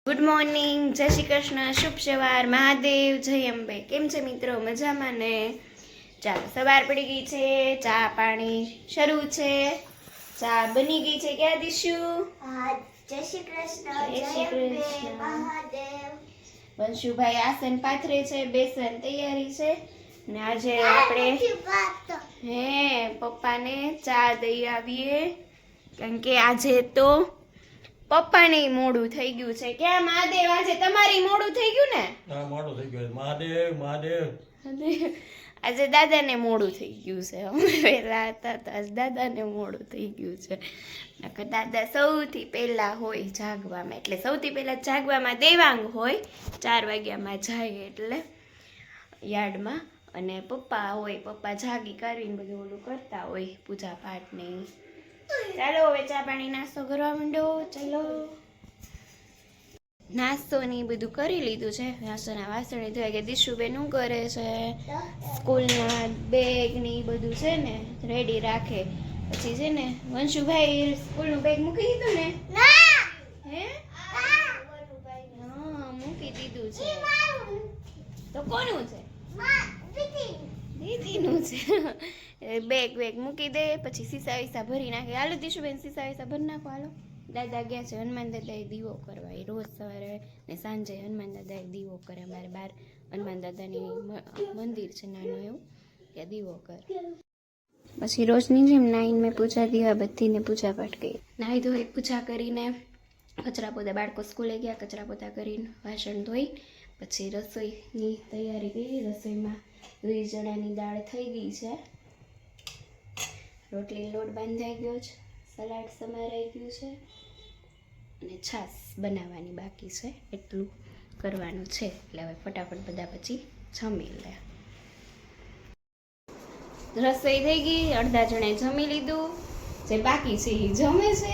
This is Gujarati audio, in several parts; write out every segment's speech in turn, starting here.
ગુડ મોર્નિંગ, જય શ્રી કૃષ્ણ, શુભ સવાર, મહાદેવ, જય અંબે. કેમ છે મિત્રો? મજામાં ને? ચાલો, સવાર પડી ગઈ છે, ચા પાણી શરૂ છે, ચા બની ગઈ છે. ક્યાં દીશું? જય શ્રી કૃષ્ણ, જય શ્રી કૃષ્ણ, મહાદેવ. વંશુભાઈ આસન પાથરે છે, બેસન તૈયારી છે. ને આજે આપણે પપ્પાને ચા દઈ આવીએ, કારણ કે આજે તો પપ્પાને મોડું થઈ ગયું છે. ક્યાં મહાદેવ? આજે તમારી મોડું થઈ ગયું ને? હા, મોડું થઈ ગયું. મહાદેવ મહાદેવ. આજે દાદાને મોડું થઈ ગયું છે. અમે પહેલા હતા તો આજે દાદાને મોડું થઈ ગયું છે. નકર દાદા સૌથી પહેલા હોય જાગવામાં, એટલે સૌથી પહેલા જાગવામાં દેવાંગ હોય. 4 વાગ્યામાં જાય એટલે યાર્ડમાં, અને પપ્પા હોય, પપ્પા જાગી કરીને બધું ઓલું કરતા હોય, પૂજા પાઠ ને. ચાલો હવે ચા પાણી નાસ્તો કરવા માંડો. ચલો, નાસ્તો ને બધું કરી લીધું છે. નાસ્તાના વાસણ ધોયા કે દીશુબેન શું કરે છે? સ્કૂલના બેગ ને બધું છે ને રેડી રાખે. પછી છે ને વંશુભાઈ સ્કૂલનું બેગ મૂકી દીધું ને? હે? હા, મૂકી દીધું છે. તો કોનું છે? દીદીનું છે. બેગ મૂકી દે, પછી સીસા વિસા ભરી નાખે. હાલો દીશુબેન, સીસા વિસા ભરી નાખો. હાલો, દાદા ગયા છે હનુમાન દાદાએ દીવો કરવા. એ રોજ સવારે ને સાંજે હનુમાન દાદાએ દીવો કરે. અમારે બહાર હનુમાન દાદાની મંદિર છે નાનું એવું, ત્યાં દીવો કરે. પછી રોજની જેમ નાઈને મેં પૂજા દીવા બધીને પૂજા પાઠ કરી. નાહી ધોઈ પૂજા કરીને કચરા પોતા, બાળકો સ્કૂલે ગયા, કચરા પોતા કરીને વાસણ ધોઈ પછી રસોઈની તૈયારી કરી. રસોઈમાં 2 ચણાની દાળ થઈ ગઈ છે, રોટલી લોટ બાંધાઈ ગયો છે, સલાડ સમારાઈ ગયું છે, અને છાશ બનાવવાની બાકી છે. એટલું કરવાનું છે. એટલે હવે ફટાફટ બધા પછી જમી લે. રસોઈ થઈ ગઈ, અડધા જણે જમી લીધું, જે બાકી છે એ જમે છે.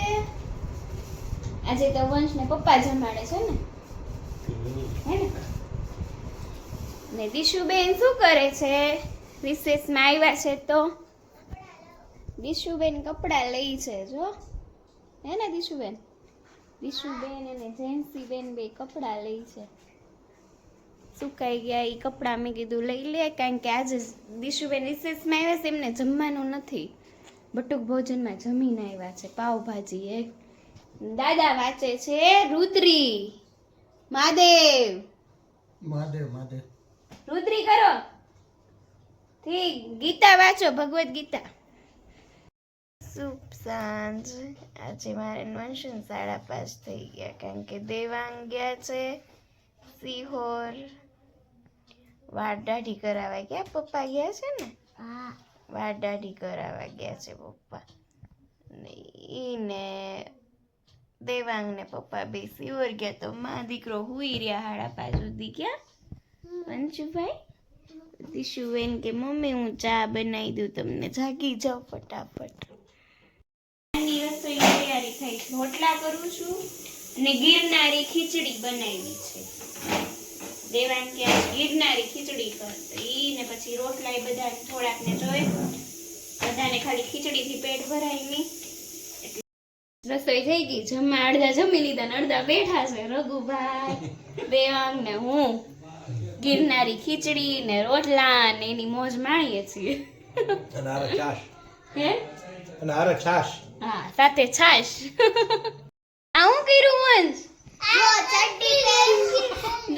આજે તો વંશને પપ્પા જમાડે છે ને, હે ને? ને દીશુબેન શું કરે છે? રિસેસમાં આવ્યા છે તો દીશુબેન કપડાં લઈ છે, જો, હે ને દીશુબેન? દીશુબેન અને જેન્સીબેન બે કપડાં લઈ છે. સુકાઈ ગયા એ કપડાં મેં કીધું લઈ લે, કારણ કે આજે દીશુબેન રિસેસમાં આવ્યા છે, એમને જમવાનું નથી. બટુક ભોજનમાં જમીને આવ્યા છે, પાવભાજી. એક દાદા વાંચે છે રુદ્રી. મહાદેવ મહાદેવ મહાદેવ. રુદ્રી કરો. ઠીક, ગીતા વાંચો, ભગવદ્ ગીતા. શુભ સાંજ. આજે મારે વંશન 5:30 થઈ ગયા, કારણ કે દેવાંગ ગયા છે સિહોર. વાળ દાઢી કરાવવા ગયા. પપ્પા ગયા છે ને? હા, વાળ દાઢી કરાવવા ગયા છે પપ્પા. ને દેવાંગ ને પપ્પા બે સિહોર ગયા, તો માં દીકરો હુઈ રહ્યા 5:30 સુધી. ક્યાં વંશુભાઈ? દીશુબેન કે મમ્મી હું ચા બનાવી દઉં તમને, જાગી જાઓ ફટાફટ. રસોઈની તૈયારી થઈ, રોટલા કરું છું અને ગિરનારી ખીચડી બનાવી છે. દેવાન કે ગિરનારી ખીચડી કરશે ઈ, ને પછી રોટલા એ બધા થોડાક ને જોઈએ, બધાને ખાલી ખીચડીથી પેટ ભરાય નહીં. રસોઈ થઈ ગઈ, જમવા અડધા જમી લીધા ને અડધા બેઠા છે. રઘુભાઈ, દેવાંગ ને હું ગિરનારી ખીચડી ને રોટલા ને એની મોજ માણીએ છીએ. અને આરે છાશ. હે? અને આરે છાશ. હા, સાથે છાશ. આ હું કર્યું વંશ?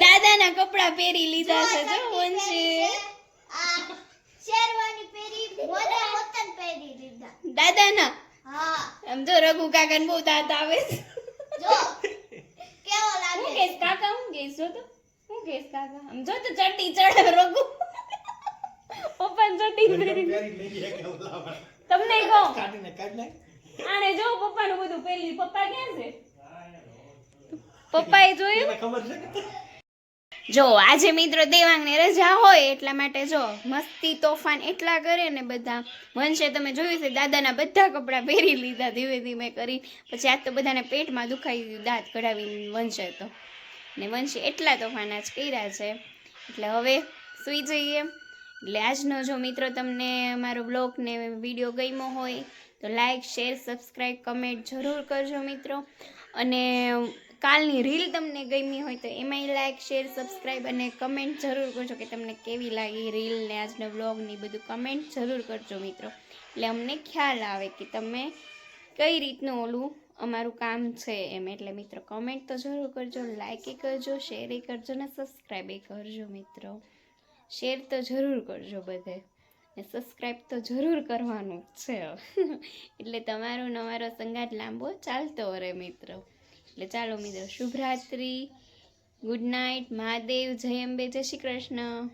દાદાના કપડા પહેરી લીધા છે જો વંશે. શેરવાની પહેરી, મોજા વતન પહેરી લીધા. દાદાના હા, આમ તો રઘુ કાકા ને બહુ દાંત આવે છે. જો કેવો હું લાગે. કેસ કાકા, હું કેસ જો તો, હું કેસ કાકા, આમ જો તો ચડ્ડી ચડે રઘુ. પપ્પા ચડ્ડી પહેરી. તમને કહું, કાઢીને કાઢ નાખ. આને જો પપ્પાનું બધું પહેરી. પપ્પા ક્યાં છે? પપ્પાએ જોયું? ખબર છે? જો આજે મિત્રો દેવાંગને રજા હોય એટલા માટે જો મસ્તી તોફાન એટલા કરે ને બધા. વંશે તમે જોયું છે, દાદાના બધા કપડાં પહેરી લીધા ધીમે ધીમે કરી. પછી આજ તો બધાને પેટમાં દુખાઈ ગયું દાંત કઢાવીને વંશે તો. ને વંશે એટલા તોફાન આજ કર્યા છે. એટલે હવે સૂઈ જઈએ. એટલે આજનો જો મિત્રો તમને અમારો બ્લોગ ને વિડીયો ગમ્યો હોય તો લાઈક, શેર, સબસ્ક્રાઈબ, કમેન્ટ જરૂર કરજો મિત્રો. અને કાલની રીલ તમને ગમી હોય તો એમાંય લાઈક શેર સબસ્ક્રાઈબ અને કમેન્ટ જરૂર કરજો કે તમને કેવી લાગી રીલ ને આજનો વ્લોગ ને બધું કમેન્ટ જરૂર કરજો મિત્રો, એટલે અમને ખ્યાલ આવે કે તમે કઈ રીતનું ઓલું અમારું કામ છે એમ. એટલે મિત્રો કમેન્ટ તો જરૂર કરજો, લાઈક કરજો, શેર કરજો ને સબસ્ક્રાઈબ કરજો મિત્રો. શેર તો જરૂર કરજો બધે ને સબસ્ક્રાઈબ તો જરૂર કરવાનું જ છે એટલે તમારો ને અમારો સંગાત લાંબો ચાલતો રહે મિત્રો. એટલે ચાલો મિત્રો, શુભરાત્રી, ગુડ નાઇટ, મહાદેવ, જય અંબે, જય શ્રી કૃષ્ણ.